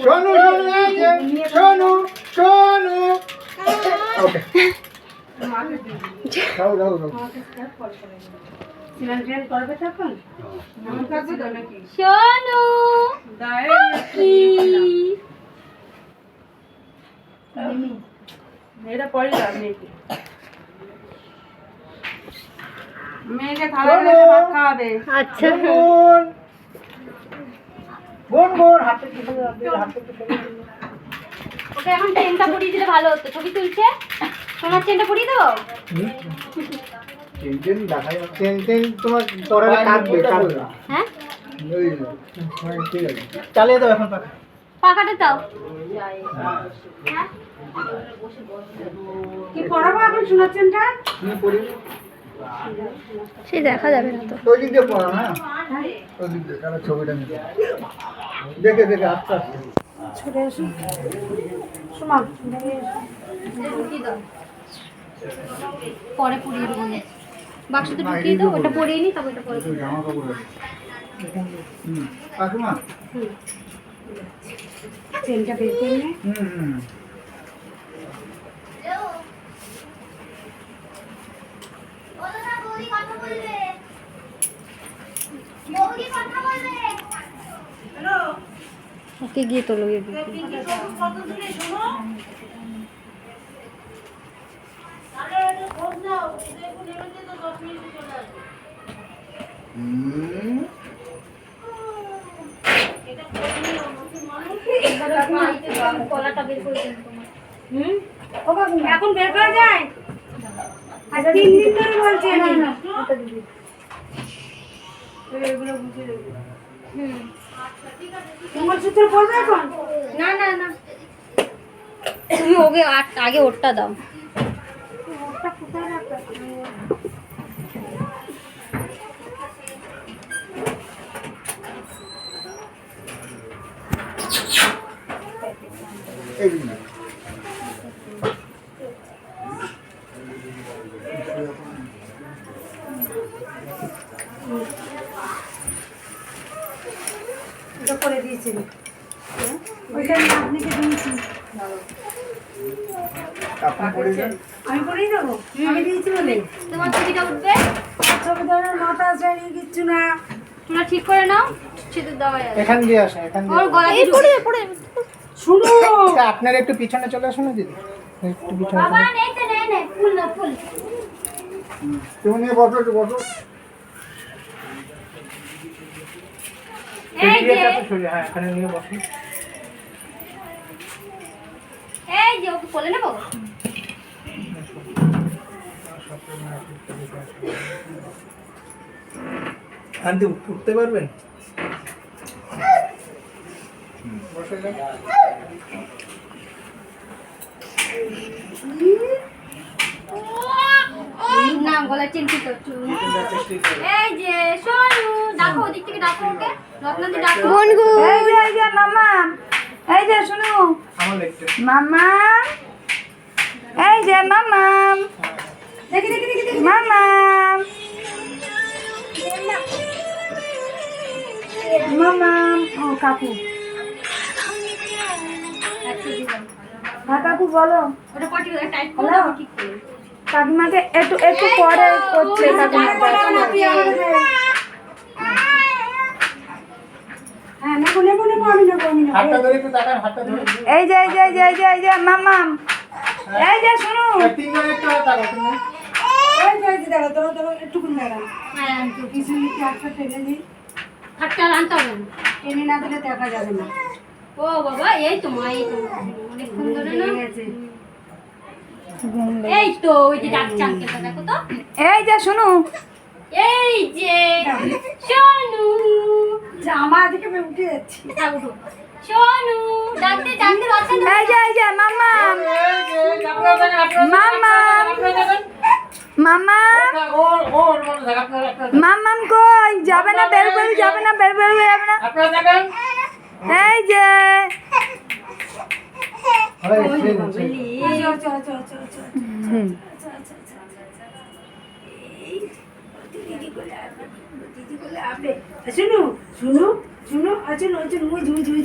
সোনু সোনু সোনু ওকে যাও যাও যাও সিলেন্ডার করবে তখন নাম কাছে দাও নাকি সোনু কি মেয়েটা পড়ে যাবে মেয়েকে থালা করে ভাত খাওয়াবে। আচ্ছা বোন বোন বোন হাতে কিছু হাতে কিছু ওকে এখন চেনটা পরিয়ে দিলে ভালো হতো ছবি তুলছে তোমার চেনটা পরিয়ে দেবো চেন দেখা যাচ্ছে চেন চেন তোমার পরে কাটবে হ্যাঁ ঠিক আছে চালিয়ে দাও এখন পাখা পাখাটা দাও কি পড়াবো এখন শোনাচ্ছেন টা তুমি পড়ি সে দেখা যাবে না তো ওই দিক দিয়ে পড়া না ওই দিক দিয়ে তাহলে ছবিটা নিতে দেখে দেখে আস্তে আস্তে ছুটে এসো শোনা পরে পরিয়ে দেবো বাক্সতে ঢুকিয়ে দাও ওটা পরিয়ে নি তবে এটা পরে জামা কাপড় আছে কাকিমা চেনটা বের করে নে ওকে গিয়ে তোলো গিয়ে কলাটা বের করে দেন তোমার এখন বের করা যায় আজ 3 দিন ধরে বলছি আমি এগুলো বুঝে দেবো তোমার সূত্র পড়বে এখন না না না তুমি ওকে আগে ওরটা দাও ওটা কোথায় রাখবে এই দিন এটা করে দিয়েছি ওইটা আমি আপনাকে দিয়েছি আপনি পড়ে যান আমি করেই দেবো আমি দিয়েছি বলে তোমার ছবিটা উঠবে ছবি ধরার মাথা আছে কিচ্ছু না তোমরা ঠিক করে নাও সেটা দেওয়া যাবে এখান দিয়ে আসেন এখান ওর দিয়ে গলা দিয়ে পড়ে পড়ে শুনো আপনার একটু পিছনে চলে আসুন না দিদি একটু পিছনে বাবা নেই তো নেই নেই ফুল না ফুল তুমি নিয়ে বসো একটু বসো এই যে হ্যাঁ এখানে নিয়ে বসো এই যে ওকে কোলে নেবো আন্টি উঠতে পারবেন বসে যান না গলা চিন্তিত এই যে সোনু ডাকো ওদিক থেকে ডাকো ওকে রত্নাদি ডাকো এই যে মামা এই যে শুনো আমার লেগটা মামা এই যে মামা দেখি দেখি দেখি দেখি মামা মামা ও কাকু হ্যাঁ কাকু বলো ওটা পটি টাইট করে দাও ঠিক করে কাকিমাকে একটু একটু পরে করছে হ্যাঁ নেবো নেবো নেবো আমি নেবো আমি নেবো হাতটা ধরে একটু তাকান হাতটা ধরে এই যে এই যে এই যে এই যে এই যে মামাম এই যে শুনো তিনজন একটু তাকান তুমি এই যে এই যে দেখো তোরা তোরা একটুকুন দাঁড়ান হ্যাঁ আনতো কিছু নিচে একটা টেনে দিই হাতটা আনতে হবে না। টেনে না দিলে দেখা যাবে না ও বাবা এই তো মা এই তো অনেকক্ষণ ধরে না ঠিক আছে এই তো ওই যে ডাকছে আঙ্কেলটা দেখো তো এই যে শুনো এই যে সোনু জামা দিকে উঠে যাচ্ছি উঠো সোনু ডাকতে ডাকতে বাচ্চা এই যে মামাম মামাম মামাম মামাম কই যাবে না বের করে যাবে না বের বের যাবে না এই যে শুনু শুনো শুনো আচ্ছা ওই যে ওই যে